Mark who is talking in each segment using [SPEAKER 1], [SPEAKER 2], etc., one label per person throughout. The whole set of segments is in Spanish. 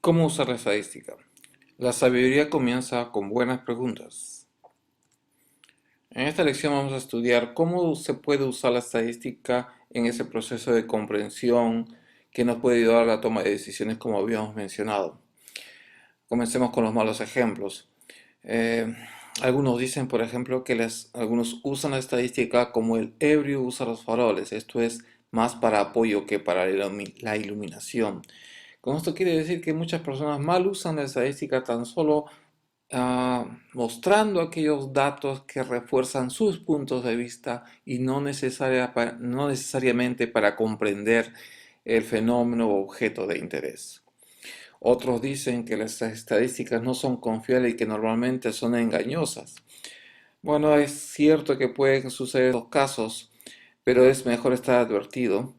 [SPEAKER 1] ¿Cómo usar la estadística? La sabiduría comienza con buenas preguntas. En esta lección vamos a estudiar cómo se puede usar la estadística en ese proceso de comprensión que nos puede ayudar a la toma de decisiones como habíamos mencionado. Comencemos con los malos ejemplos. Eh, Algunos dicen, por ejemplo, que algunos usan la estadística como el ebrio usa los faroles. Esto es más para apoyo que para la iluminación. Con esto quiere decir que muchas personas mal usan la estadística tan solo mostrando aquellos datos que refuerzan sus puntos de vista y no necesariamente para comprender el fenómeno o objeto de interés. Otros dicen que las estadísticas no son confiables y que normalmente son engañosas. Bueno, es cierto que pueden suceder estos casos, pero es mejor estar advertido.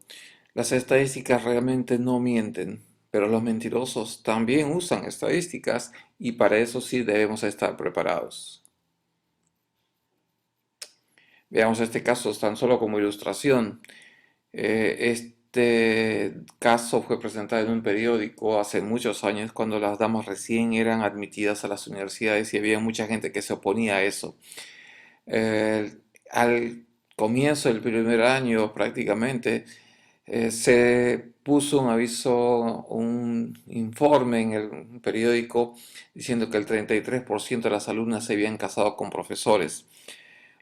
[SPEAKER 1] Las estadísticas realmente no mienten, pero los mentirosos también usan estadísticas y para eso sí debemos estar preparados. Veamos este caso tan solo como ilustración. Este caso fue presentado en un periódico hace muchos años cuando las damas recién eran admitidas a las universidades y había mucha gente que se oponía a eso. Al comienzo del primer año prácticamente se puso un aviso, un informe en el periódico diciendo que el 33% de las alumnas se habían casado con profesores.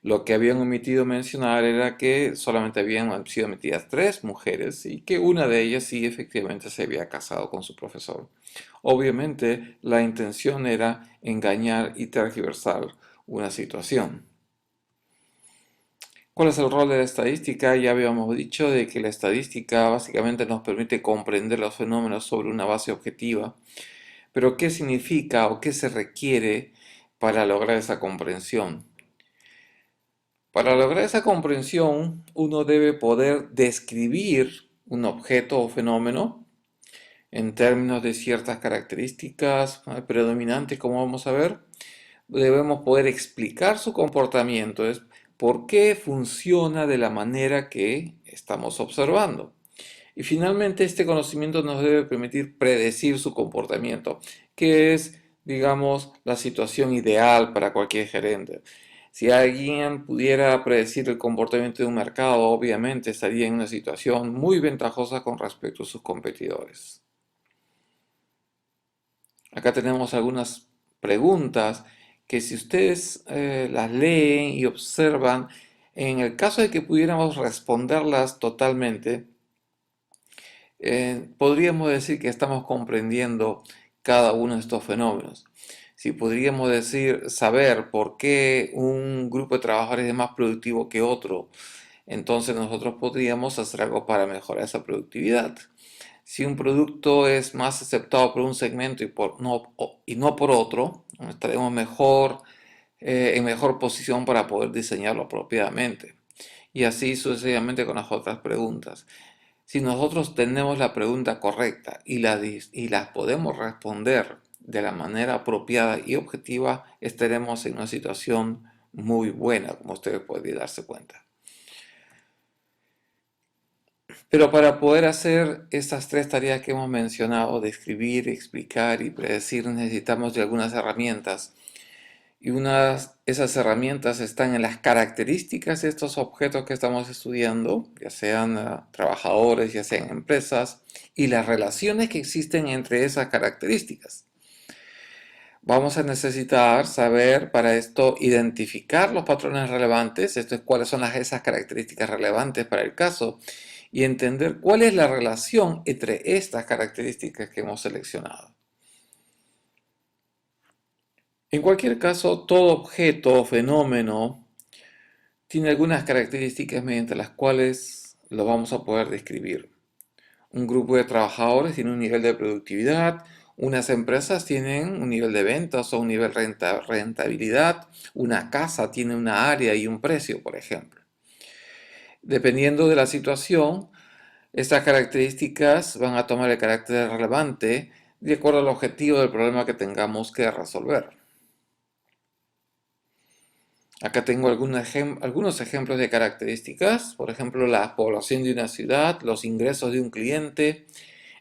[SPEAKER 1] Lo que habían omitido mencionar era que solamente habían sido admitidas 3 mujeres y que una de ellas sí efectivamente se había casado con su profesor. Obviamente la intención era engañar y tergiversar una situación. ¿Cuál es el rol de la estadística? Ya habíamos dicho de que la estadística básicamente nos permite comprender los fenómenos sobre una base objetiva, pero ¿qué significa o qué se requiere para lograr esa comprensión? Para lograr esa comprensión, uno debe poder describir un objeto o fenómeno en términos de ciertas características predominantes, como vamos a ver. Debemos poder explicar su comportamiento, es por qué funciona de la manera que estamos observando. Y finalmente, este conocimiento nos debe permitir predecir su comportamiento, que es, digamos, la situación ideal para cualquier gerente. Si alguien pudiera predecir el comportamiento de un mercado, obviamente estaría en una situación muy ventajosa con respecto a sus competidores. Acá tenemos algunas preguntas que si ustedes las leen y observan, en el caso de que pudiéramos responderlas totalmente, podríamos decir que estamos comprendiendo cada uno de estos fenómenos. Si podríamos decir, saber por qué un grupo de trabajadores es más productivo que otro, entonces nosotros podríamos hacer algo para mejorar esa productividad. Si un producto es más aceptado por un segmento y no por otro, estaremos en mejor posición para poder diseñarlo apropiadamente. Y así sucesivamente con las otras preguntas. Si nosotros tenemos la pregunta correcta y las podemos responder de la manera apropiada y objetiva, estaremos en una situación muy buena, como ustedes pueden darse cuenta. Pero para poder hacer estas 3 tareas que hemos mencionado, de escribir, explicar y predecir, necesitamos de algunas herramientas. Y esas herramientas están en las características de estos objetos que estamos estudiando, ya sean trabajadores, ya sean empresas, y las relaciones que existen entre esas características. Vamos a necesitar saber para esto identificar los patrones relevantes, esto es cuáles son esas características relevantes para el caso, y entender cuál es la relación entre estas características que hemos seleccionado. En cualquier caso, todo objeto o fenómeno tiene algunas características mediante las cuales lo vamos a poder describir. Un grupo de trabajadores tiene un nivel de productividad, unas empresas tienen un nivel de ventas o un nivel de rentabilidad, una casa tiene una área y un precio, por ejemplo. Dependiendo de la situación, estas características van a tomar el carácter relevante de acuerdo al objetivo del problema que tengamos que resolver. Acá tengo algunos ejemplos de características, por ejemplo, la población de una ciudad, los ingresos de un cliente,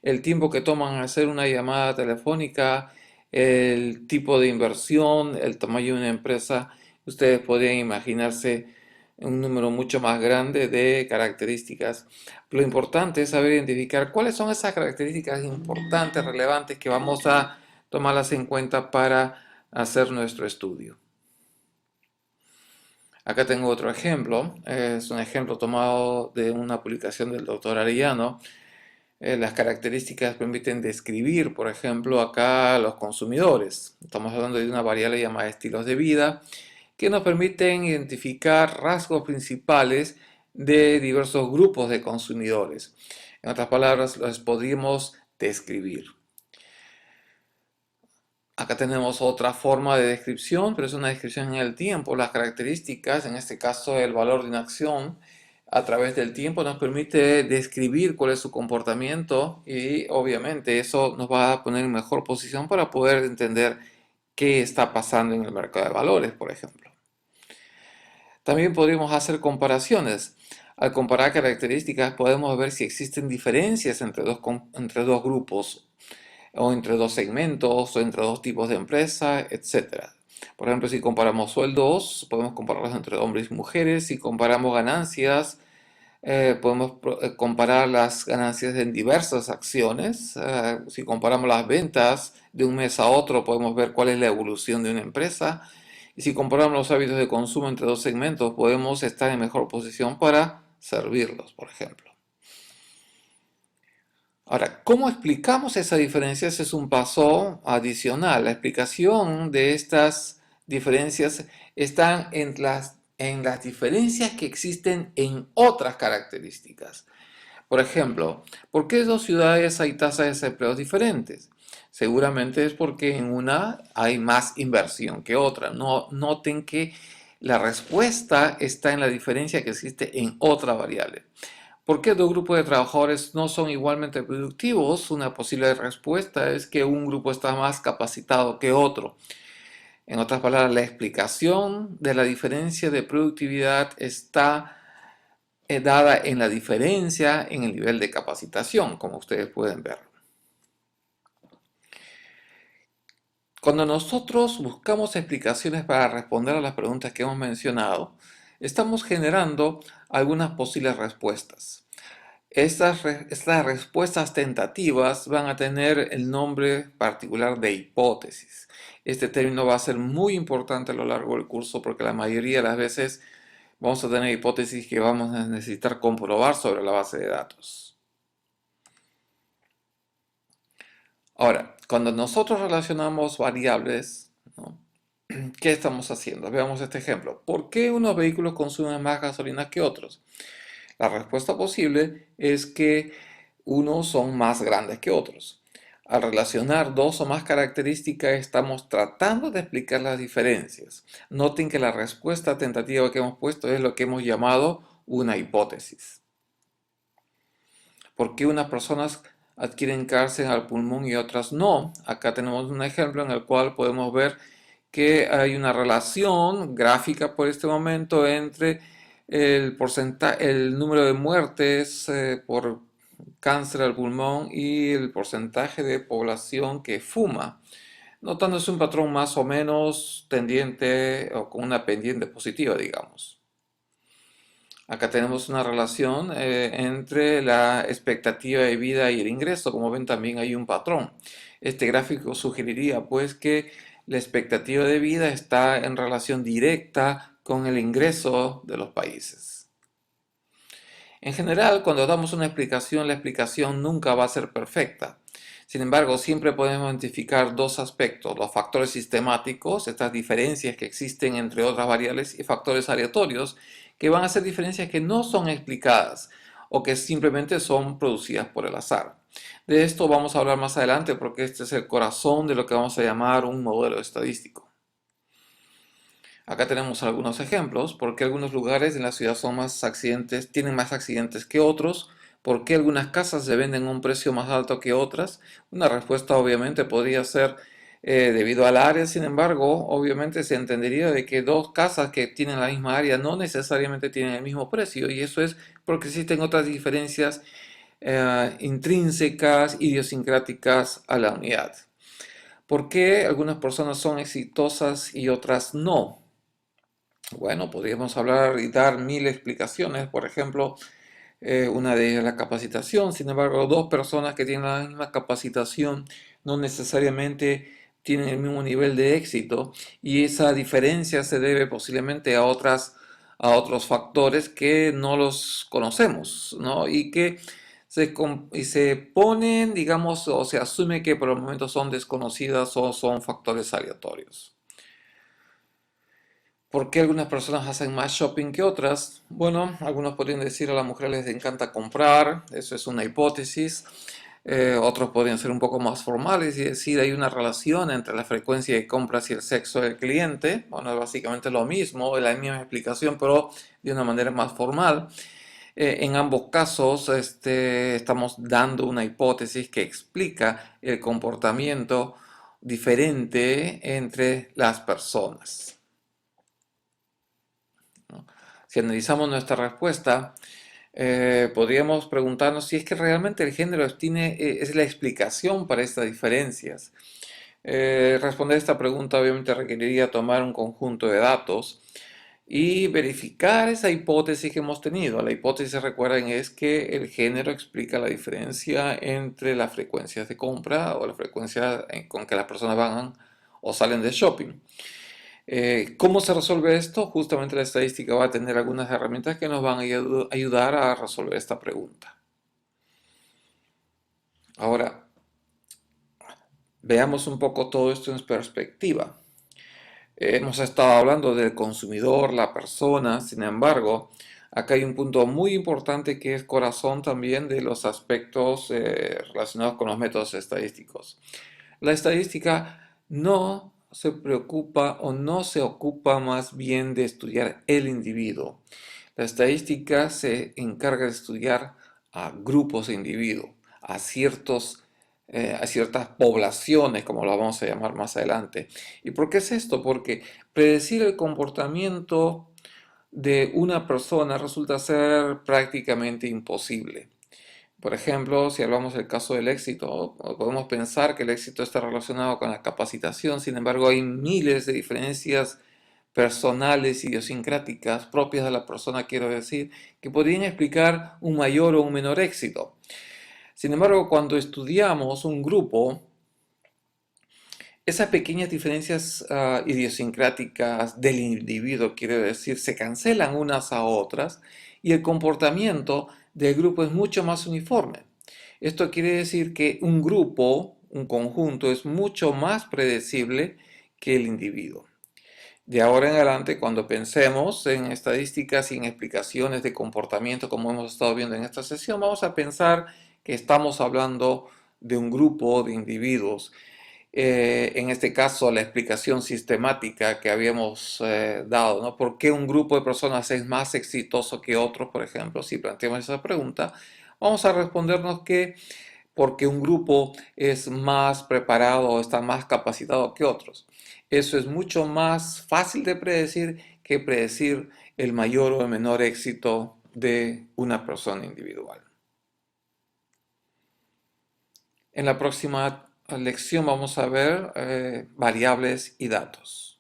[SPEAKER 1] el tiempo que toman hacer una llamada telefónica, el tipo de inversión, el tamaño de una empresa. Ustedes podrían imaginarse un número mucho más grande de características. Lo importante es saber identificar cuáles son esas características importantes, relevantes, que vamos a tomarlas en cuenta para hacer nuestro estudio. Acá tengo otro ejemplo, es un ejemplo tomado de una publicación del doctor Arellano. Las características permiten describir, por ejemplo, acá los consumidores. Estamos hablando de una variable llamada estilos de vida, que nos permiten identificar rasgos principales de diversos grupos de consumidores. En otras palabras, los podríamos describir. Acá tenemos otra forma de descripción, pero es una descripción en el tiempo. Las características, en este caso el valor de una acción, a través del tiempo nos permite describir cuál es su comportamiento y obviamente eso nos va a poner en mejor posición para poder entender qué está pasando en el mercado de valores, por ejemplo. También podríamos hacer comparaciones. Al comparar características podemos ver si existen diferencias entre dos grupos o entre dos segmentos o entre dos tipos de empresa, etc. Por ejemplo, si comparamos sueldos, podemos compararlos entre hombres y mujeres. Si comparamos ganancias, podemos comparar las ganancias en diversas acciones. Si comparamos las ventas de un mes a otro, podemos ver cuál es la evolución de una empresa. Y si comparamos los hábitos de consumo entre dos segmentos, podemos estar en mejor posición para servirlos, por ejemplo. Ahora, ¿cómo explicamos esa diferencia? Ese es un paso adicional. La explicación de estas diferencias está en las diferencias que existen en otras características. Por ejemplo, ¿por qué en dos ciudades hay tasas de desempleo diferentes? Seguramente es porque en una hay más inversión que otra. No, noten que la respuesta está en la diferencia que existe en otra variable. ¿Por qué dos grupos de trabajadores no son igualmente productivos? Una posible respuesta es que un grupo está más capacitado que otro. En otras palabras, la explicación de la diferencia de productividad está dada en la diferencia en el nivel de capacitación, como ustedes pueden ver. Cuando nosotros buscamos explicaciones para responder a las preguntas que hemos mencionado, estamos generando algunas posibles respuestas. Estas respuestas tentativas van a tener el nombre particular de hipótesis. Este término va a ser muy importante a lo largo del curso porque la mayoría de las veces vamos a tener hipótesis que vamos a necesitar comprobar sobre la base de datos. Ahora, cuando nosotros relacionamos variables, ¿no? ¿Qué estamos haciendo? Veamos este ejemplo. ¿Por qué unos vehículos consumen más gasolina que otros? La respuesta posible es que unos son más grandes que otros. Al relacionar dos o más características, estamos tratando de explicar las diferencias. Noten que la respuesta tentativa que hemos puesto es lo que hemos llamado una hipótesis. ¿Por qué unas personas adquieren cáncer al pulmón y otras no? Acá tenemos un ejemplo en el cual podemos ver que hay una relación gráfica por este momento entre el número de muertes por cáncer al pulmón y el porcentaje de población que fuma, notándose un patrón más o menos tendiente o con una pendiente positiva, digamos. Acá tenemos una relación entre la expectativa de vida y el ingreso. Como ven, también hay un patrón. Este gráfico sugeriría pues que la expectativa de vida está en relación directa con el ingreso de los países. En general, cuando damos una explicación, la explicación nunca va a ser perfecta. Sin embargo, siempre podemos identificar dos aspectos: los factores sistemáticos, estas diferencias que existen entre otras variables, y factores aleatorios, que van a ser diferencias que no son explicadas o que simplemente son producidas por el azar. De esto vamos a hablar más adelante porque este es el corazón de lo que vamos a llamar un modelo estadístico. Acá tenemos algunos ejemplos. ¿Por qué algunos lugares en la ciudad tienen más accidentes que otros? ¿Por qué algunas casas se venden a un precio más alto que otras? Una respuesta obviamente podría ser debido al área. Sin embargo, obviamente se entendería de que dos casas que tienen la misma área no necesariamente tienen el mismo precio, y eso es porque existen otras diferencias intrínsecas, idiosincráticas a la unidad. ¿Por qué algunas personas son exitosas y otras no? Bueno, podríamos hablar y dar mil explicaciones. Por ejemplo, una de ellas es la capacitación. Sin embargo, dos personas que tienen la misma capacitación no necesariamente tienen el mismo nivel de éxito, y esa diferencia se debe posiblemente a otros factores que no los conocemos, ¿no? Y que se ponen, digamos, o se asume que por el momento son desconocidas o son factores aleatorios. ¿Por qué algunas personas hacen más shopping que otras? Bueno, algunos podrían decir a las mujeres les encanta comprar, eso es una hipótesis. Otros podrían ser un poco más formales y decir hay una relación entre la frecuencia de compras y el sexo del cliente. Bueno, es básicamente lo mismo, es la misma explicación, pero de una manera más formal. En ambos casos, estamos dando una hipótesis que explica el comportamiento diferente entre las personas, ¿no? Si analizamos nuestra respuesta, podríamos preguntarnos si es que realmente el género es la explicación para estas diferencias. Responder esta pregunta obviamente requeriría tomar un conjunto de datos y verificar esa hipótesis que hemos tenido. La hipótesis, recuerden, es que el género explica la diferencia entre las frecuencias de compra o la frecuencia con que las personas van o salen de shopping. ¿Cómo se resuelve esto? Justamente la estadística va a tener algunas herramientas que nos van a ayudar a resolver esta pregunta. Ahora, veamos un poco todo esto en perspectiva. Hemos estado hablando del consumidor, la persona. Sin embargo, acá hay un punto muy importante que es corazón también de los aspectos relacionados con los métodos estadísticos. La estadística no se preocupa o no se ocupa más bien de estudiar el individuo. La estadística se encarga de estudiar a grupos de individuos, a ciertas poblaciones, como lo vamos a llamar más adelante. ¿Y por qué es esto? Porque predecir el comportamiento de una persona resulta ser prácticamente imposible. Por ejemplo, si hablamos del caso del éxito, podemos pensar que el éxito está relacionado con la capacitación. Sin embargo, hay miles de diferencias personales, idiosincráticas, propias de la persona, quiero decir, que podrían explicar un mayor o un menor éxito. Sin embargo, cuando estudiamos un grupo, esas pequeñas diferencias idiosincráticas del individuo, quiero decir, se cancelan unas a otras y el comportamiento del grupo es mucho más uniforme. Esto quiere decir que un grupo, un conjunto, es mucho más predecible que el individuo. De ahora en adelante, cuando pensemos en estadísticas y en explicaciones de comportamiento, como hemos estado viendo en esta sesión, vamos a pensar que estamos hablando de un grupo de individuos. En este caso, la explicación sistemática que habíamos dado, ¿no? ¿Por qué un grupo de personas es más exitoso que otros, por ejemplo? Si planteamos esa pregunta, vamos a respondernos que porque un grupo es más preparado o está más capacitado que otros. Eso es mucho más fácil de predecir que predecir el mayor o el menor éxito de una persona individual. En la próxima lección vamos a ver variables y datos.